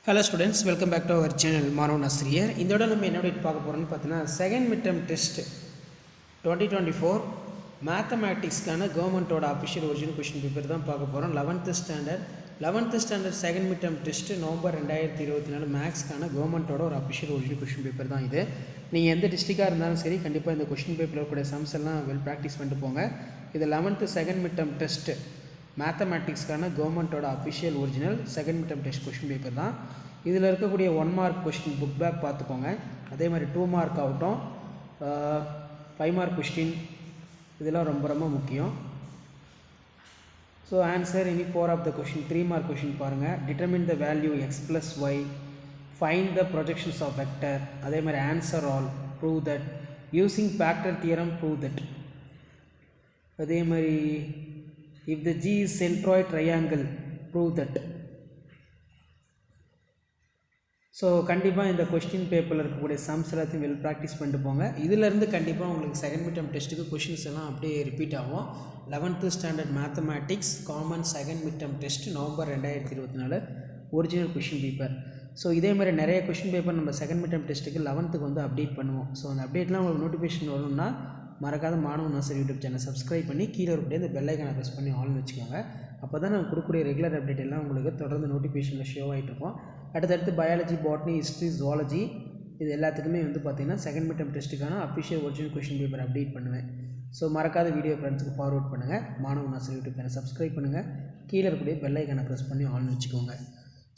Hello students, welcome back to our channel Manavan Asriyar. இதோட நம்ம என்ன அப்டேட் பார்க்க போறோம்னு பார்த்தீங்கன்னா செகண்ட் மிட் டர்ம் டெஸ்ட் 2024 மேத்தமேட்டிக்ஸ்க்கான கவர்மெண்ட்டோட அஃபிஷியல் ஒரிஜினல் கொஸ்டின் பேப்பர் தான் பார்க்க போகிறோம். 11th standard second mid term test November 2024 மேக்ஸ்க்கான கவர்மெண்ட்டோட ஒரு அஃபிஷியல் ஒரிஜினல் கொஸ்டின் பேப்பர் தான் இது. நீங்கள் எந்த டிஸ்ட்ரிக்டாக இருந்தாலும் சரி கண்டிப்பாக இந்த கொஸ்டின் பேப்பரில் இருக்கக்கூடிய சம்ஸ் எல்லாம் வெல் ப்ராக்டிஸ் பண்ணிட்டு போங்க. இது 11th second mid term test மேத்தமேட்டிக்ஸ்க்கான கவர்மெண்ட்டோட official original second mid term test question paper தான். இதில் இருக்கக்கூடிய 1 மார்க் கொஸ்டின் புக் பேக் பார்த்துக்கோங்க. அதே மாதிரி 2 மார்க் ஆகட்டும், 5 மார்க் கொஸ்டின் இதெல்லாம் ரொம்ப ரொம்ப முக்கியம். ஸோ ஆன்சர் இனி 4 of the question 3 mark question பாருங்கள். Determine the value x plus y, find the projections of vector, அதே மாதிரி answer all, prove that, using factor theorem, prove that. அதே மாதிரி if the G is centroid triangle, prove that. So கண்டிப்பாக இந்த question பேப்பரில் இருக்கக்கூடிய sums எல்லாத்தையும் well practice பண்ணிட்டு போங்க. இதிலேருந்து கண்டிப்பாக உங்களுக்கு செகண்ட் மிட் டர்ம் டெஸ்ட்டுக்கு கொஷின்ஸ் எல்லாம் அப்படியே ரிப்பீட் ஆகும். 11th standard mathematics common second mid term test November 2024 original question paper. So இதே மாதிரி நிறைய கொஷின் பேப்பர் நம்ம செகண்ட் மிட் டர்ம் டெஸ்ட்டுக்கு 11th வந்து அப்டேட் பண்ணுவோம். ஸோ அந்த அப்டேட்லாம் உங்களுக்கு நோட்டிஃபிகேஷன் வரும்னா மறக்காத மாணவன் ஆசிரியர் யூடியூப் சேனல் சப்ஸ்கிரைப் பண்ணி கீழே இருக்கக்கூடிய இந்த பெல் ஐக்கானை ப்ரெஸ் பண்ணி ஆல்னு வச்சுக்கோங்க. அப்போ தான் நான் கொடுக்கக்கூடிய ரெகுலர் அப்டேட் எல்லாம் உங்களுக்கு தொடர்ந்து நோட்டிஃபிகேஷனில் ஷோ ஆகிட்டு இருக்கும். அடுத்தடுத்து பயாலஜி, பாட்னி, ஹிஸ்ட்ரி, ஜுவாலஜி இது எல்லாத்துக்குமே வந்து பார்த்திங்கன்னா செகண்ட் மிட் டர்ம் டெஸ்ட்டுக்கான official original question paper update பண்ணுவேன். ஸோ மறக்காத வீடியோ ஃப்ரெண்ட்ஸுக்கு ஃபார்வர்ட் பண்ணுங்கள். மாணவன் ஆசிரியர் யூடியூப் சேனல் சப்ஸ்கிரைப் பண்ணுங்கள். கீழே இருக்கக்கூடிய பெல் ஐக்கானை ப்ரெஸ் பண்ணி ஆல்னு வச்சுக்கோங்க.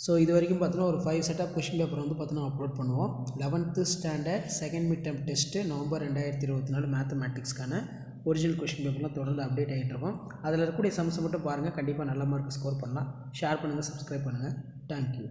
ஸோ இது வரைக்கும் பார்த்தீங்கன்னா ஒரு 5 செட் ஆஃப் கொஷின் பேப்பர் வந்து பார்த்தீங்கன்னா அப்லோட் பண்ணுவோம். 11th standard second mid term test November 2024 மேத்தமேட்டிக்ஸ்க்கான ஒரிஜினல் கொஷின் பேப்பர்லாம் தொடர்ந்து அப்டேட் ஆகிட்டு இருக்கும். அதில் இருக்கக்கூடிய சம்ஸ் மட்டும் பாருங்கள். கண்டிப்பாக நல்ல மார்க் ஸ்கோர் பண்ணலாம். ஷேர் பண்ணுங்கள், சப்ஸ்கிரைப் பண்ணுங்கள். தேங்க்யூ.